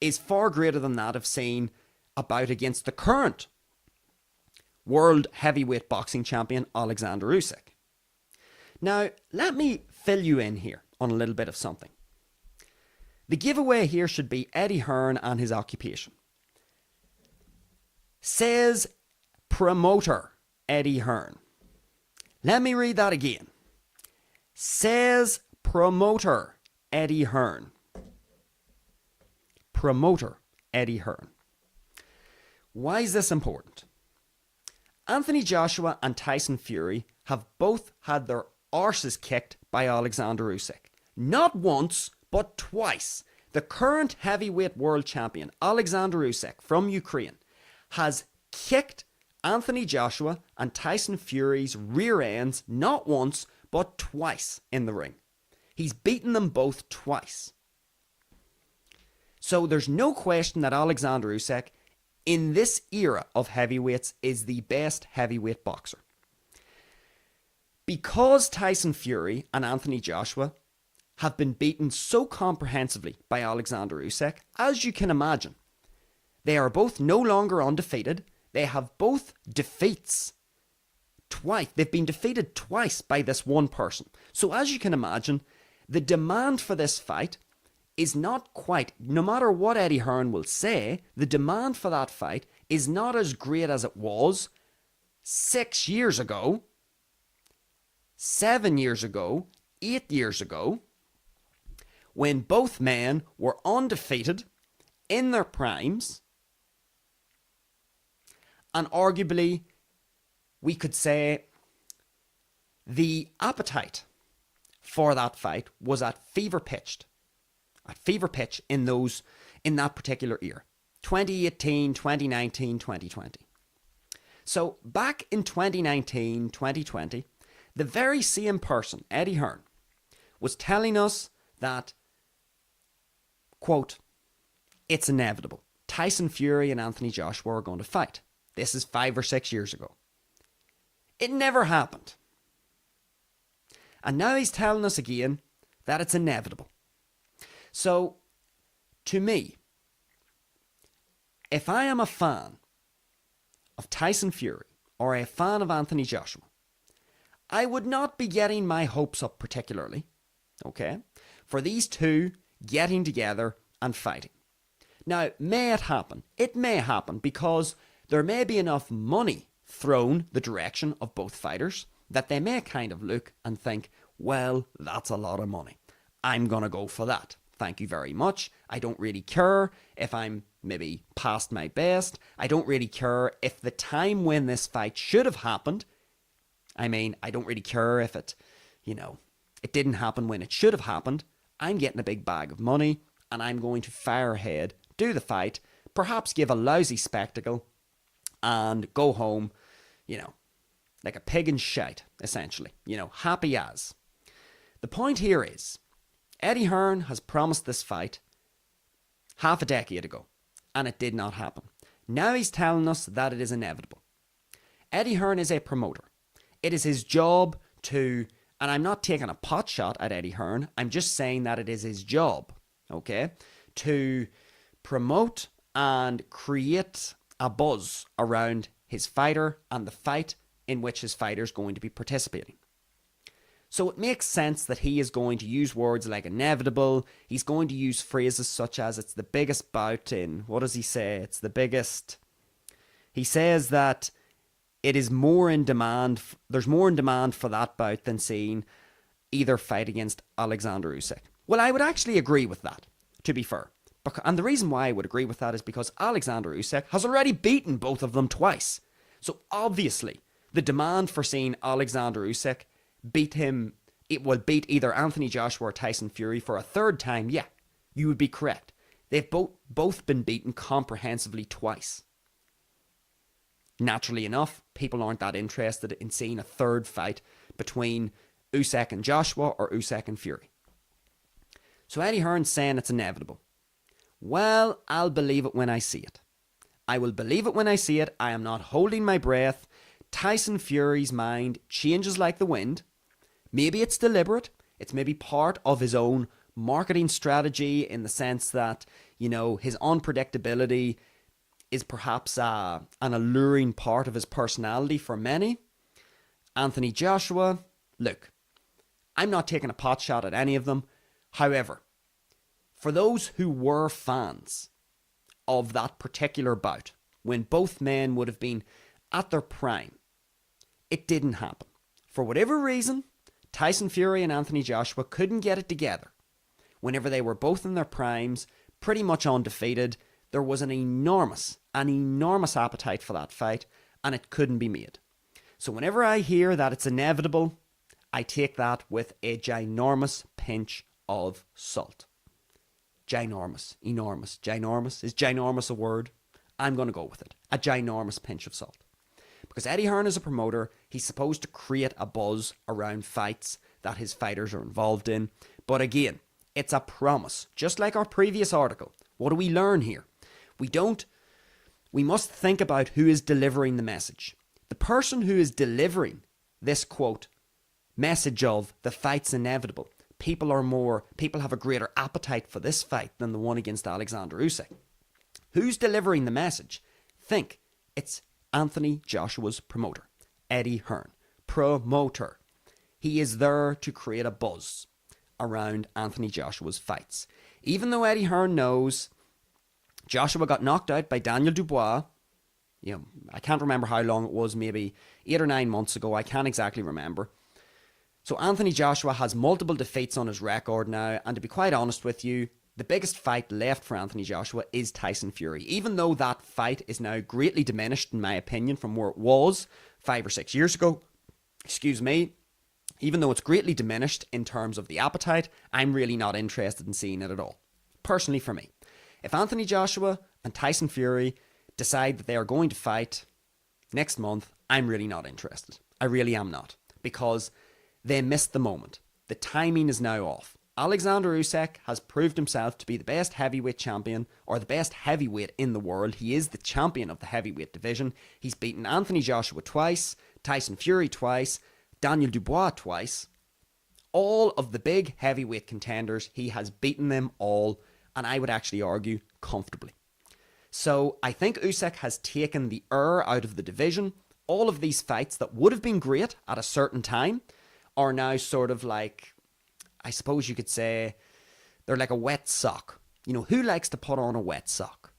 is far greater than that of saying a bout against the current world heavyweight boxing champion, Alexander Usyk. Now, let me fill you in here on a little bit of something. The giveaway here should be Eddie Hearn and his occupation. Says promoter Eddie Hearn. Let me read that again. Says promoter Eddie Hearn. Promoter Eddie Hearn. Why is this important? Anthony Joshua and Tyson Fury have both had their arses kicked by Alexander Usyk. Not once, but twice. The current heavyweight world champion, Alexander Usyk from Ukraine, has kicked Anthony Joshua and Tyson Fury's rear ends not once, but twice in the ring. He's beaten them both twice. So there's no question that Alexander Usyk, in this era of heavyweights, is the best heavyweight boxer. Because Tyson Fury and Anthony Joshua have been beaten so comprehensively by Alexander Usyk, as you can imagine, they are both no longer undefeated. They have both defeats twice. They've been defeated twice by this one person. So as you can imagine, the demand for this fight is not quite, no matter what Eddie Hearn will say, the demand for that fight is not as great as it was 6 years ago, 7 years ago, 8 years ago, when both men were undefeated in their primes, and arguably, we could say the appetite for that fight was at fever pitch in that particular year, 2018, 2019, 2020. So back in 2019, 2020, the very same person, Eddie Hearn, was telling us that, quote, it's inevitable. Tyson Fury and Anthony Joshua are going to fight. This is 5 or 6 years ago. It never happened. And now he's telling us again that it's inevitable. So, to me, if I am a fan of Tyson Fury or a fan of Anthony Joshua, I would not be getting my hopes up particularly, okay, for these two getting together and fighting. Now, may it happen? It may happen because there may be enough money thrown the direction of both fighters that they may kind of look and think, well, that's a lot of money. I'm going to go for that. Thank you very much. I don't really care if I'm maybe past my best. I don't really care if the time when this fight should have happened, I don't really care if it didn't happen when it should have happened. I'm getting a big bag of money and I'm going to fire ahead, do the fight, perhaps give a lousy spectacle and go home, like a pig in shite, essentially. Happy as. The point here is, Eddie Hearn has promised this fight half a decade ago, and it did not happen. Now he's telling us that it is inevitable. Eddie Hearn is a promoter. It is his job to, and I'm not taking a pot shot at Eddie Hearn, I'm just saying that it is his job, okay, to promote and create a buzz around his fighter and the fight in which his fighter is going to be participating. So it makes sense that he is going to use words like inevitable. He's going to use phrases such as it's the biggest bout in, what does he say? It's the biggest. He says that it is more in demand, there's more in demand for that bout than seeing either fight against Alexander Usyk. Well, I would actually agree with that, to be fair. And the reason why I would agree with that is because Alexander Usyk has already beaten both of them twice. So obviously, the demand for seeing Alexander Usyk beat either Anthony Joshua or Tyson Fury for a third time, yeah, you would be correct. They've both been beaten comprehensively twice. Naturally enough, people aren't that interested in seeing a third fight between Usyk and Joshua or Usyk and Fury. So Eddie Hearn's saying it's inevitable. Well, I'll believe it when I see it. I will believe it when I see it. I am not holding my breath. Tyson Fury's mind changes like the wind. Maybe it's deliberate. It's maybe part of his own marketing strategy in the sense that, his unpredictability is perhaps an alluring part of his personality for many. Anthony Joshua, look, I'm not taking a pot shot at any of them. However, for those who were fans of that particular bout, when both men would have been at their prime, it didn't happen. For whatever reason, Tyson Fury and Anthony Joshua couldn't get it together. Whenever they were both in their primes, pretty much undefeated, there was an enormous appetite for that fight, and it couldn't be made. So whenever I hear that it's inevitable, I take that with a ginormous pinch of salt. Ginormous, enormous, ginormous. Is ginormous a word? I'm going to go with it. A ginormous pinch of salt. Because Eddie Hearn is a promoter, he's supposed to create a buzz around fights that his fighters are involved in. But again, it's a promise. Just like our previous article. What do we learn here? We must think about who is delivering the message. The person who is delivering this quote, message of the fight's inevitable. People have a greater appetite for this fight than the one against Alexander Usyk. Who's delivering the message? Think, it's Anthony Joshua's promoter, Eddie Hearn. Promoter. He is there to create a buzz around Anthony Joshua's fights. Even though Eddie Hearn knows Joshua got knocked out by Daniel Dubois, I can't remember how long it was, maybe 8 or 9 months ago, I can't exactly remember. So Anthony Joshua has multiple defeats on his record now, and to be quite honest with you, the biggest fight left for Anthony Joshua is Tyson Fury. Even though that fight is now greatly diminished, in my opinion, from where it was 5 or 6 years ago, even though it's greatly diminished in terms of the appetite, I'm really not interested in seeing it at all. Personally for me. If Anthony Joshua and Tyson Fury decide that they are going to fight next month, I'm really not interested. I really am not. Because they missed the moment. The timing is now off. Alexander Usyk has proved himself to be the best heavyweight champion, or the best heavyweight in the world. He is the champion of the heavyweight division. He's beaten Anthony Joshua twice, Tyson Fury twice, Daniel Dubois twice. All of the big heavyweight contenders, he has beaten them all, and I would actually argue comfortably. So I think Usyk has taken the air out of the division. All of these fights that would have been great at a certain time are now sort of like, I suppose you could say, they're like a wet sock. Who likes to put on a wet sock?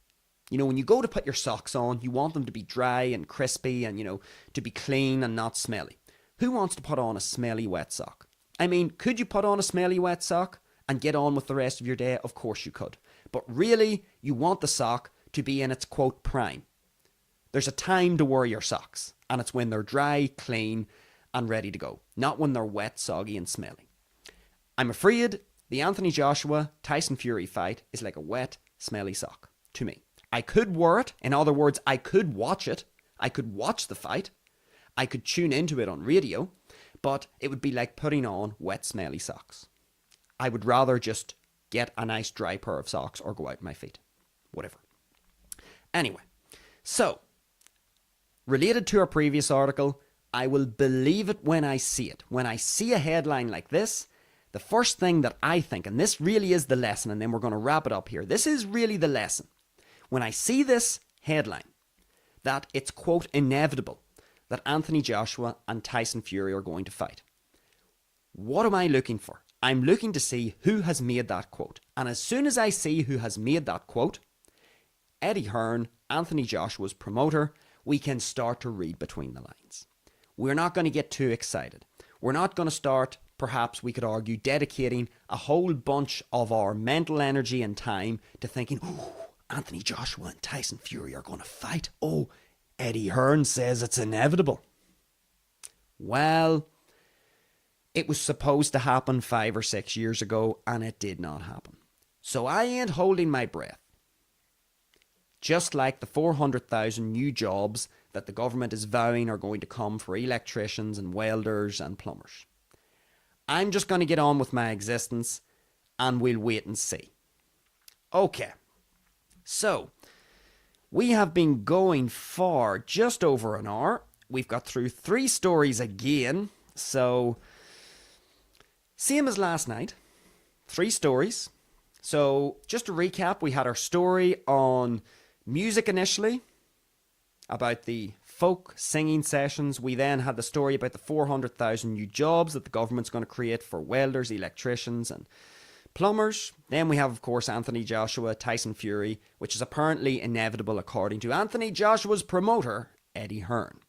When you go to put your socks on, you want them to be dry and crispy and, to be clean and not smelly. Who wants to put on a smelly wet sock? I mean, could you put on a smelly wet sock and get on with the rest of your day? Of course you could. But really, you want the sock to be in its, quote, prime. There's a time to wear your socks, and it's when they're dry, clean, and ready to go. Not when they're wet, soggy, and smelly. I'm afraid the Anthony Joshua Tyson Fury fight is like a wet, smelly sock to me. I could wear it. In other words, I could watch it. I could watch the fight. I could tune into it on radio, but it would be like putting on wet, smelly socks. I would rather just get a nice dry pair of socks or go out my feet. Whatever. Anyway, so, related to our previous article, I will believe it when I see it. When I see a headline like this, the first thing that I think, and this really is the lesson, and then we're going to wrap it up here. This is really the lesson. When I see this headline, that it's, quote, inevitable that Anthony Joshua and Tyson Fury are going to fight. What am I looking for? I'm looking to see who has made that quote. And as soon as I see who has made that quote, Eddie Hearn, Anthony Joshua's promoter, we can start to read between the lines. We're not going to get too excited. We're not going to start, perhaps we could argue, dedicating a whole bunch of our mental energy and time to thinking, oh, Anthony Joshua and Tyson Fury are going to fight. Oh, Eddie Hearn says it's inevitable. Well, it was supposed to happen 5 or 6 years ago, and it did not happen. So I ain't holding my breath. Just like the 400,000 new jobs that the government is vowing are going to come for electricians and welders and plumbers. I'm just going to get on with my existence, and we'll wait and see. Okay, so we have been going for just over an hour. We've got through 3 stories again. So, same as last night. 3 stories. So, just to recap, we had our story on music initially, about the folk singing sessions. We then had the story about the 400,000 new jobs that the government's going to create for welders, electricians, and plumbers. Then we have, of course, Anthony Joshua, Tyson Fury, which is apparently inevitable according to Anthony Joshua's promoter, Eddie Hearn.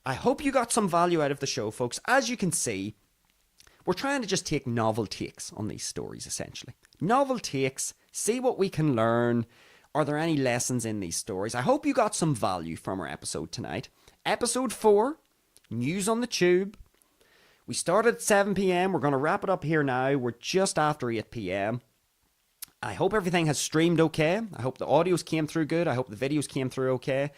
I hope you got some value out of the show, folks. As you can see, we're trying to just take novel takes on these stories, essentially. Novel takes, see what we can learn. Are there any lessons in these stories? I hope you got some value from our episode tonight. Episode 4, News on the Tube. We started at 7 p.m. We're going to wrap it up here now. We're just after 8 p.m. I hope everything has streamed okay. I hope the audios came through good. I hope the videos came through okay.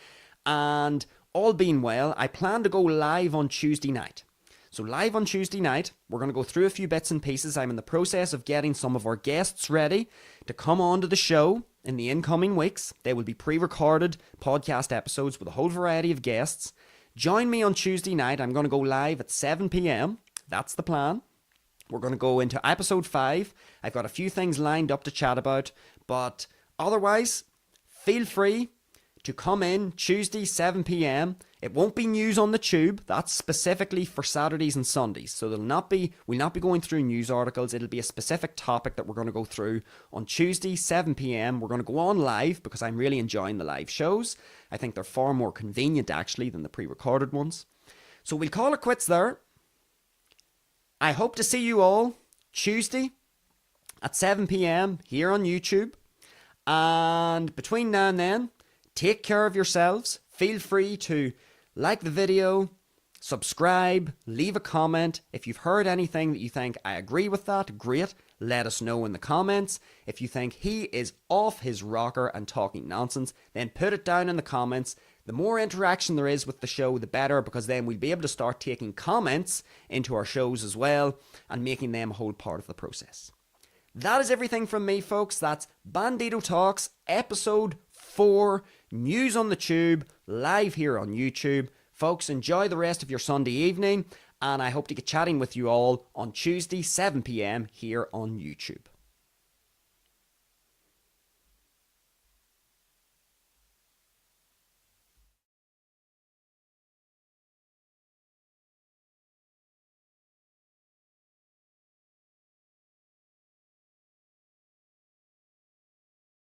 And all being well, I plan to go live on Tuesday night. So live on Tuesday night, we're going to go through a few bits and pieces. I'm in the process of getting some of our guests ready to come on to the show in the incoming weeks. They will be pre-recorded podcast episodes with a whole variety of guests. Join me on Tuesday night. I'm going to go live at 7 p.m. That's the plan. We're going to go into episode 5. I've got a few things lined up to chat about, but otherwise, feel free to come in Tuesday, 7 p.m. It won't be news on the tube. That's specifically for Saturdays and Sundays. So we'll not be going through news articles. It'll be a specific topic that we're going to go through on Tuesday, 7 p.m. We're going to go on live because I'm really enjoying the live shows. I think they're far more convenient actually than the pre-recorded ones. So we'll call it quits there. I hope to see you all Tuesday at 7 p.m. here on YouTube. And between now and then, take care of yourselves. Feel free to like the video, subscribe, leave a comment. If you've heard anything that you think I agree with that, great. Let us know in the comments. If you think he is off his rocker and talking nonsense, then put it down in the comments. The more interaction there is with the show, the better, because then we'll be able to start taking comments into our shows as well and making them a whole part of the process. That is everything from me, folks. That's Bandido Talks, episode 4, news on the tube, live here on YouTube. Folks, enjoy the rest of your Sunday evening, and I hope to get chatting with you all on Tuesday, 7 p.m. here on YouTube.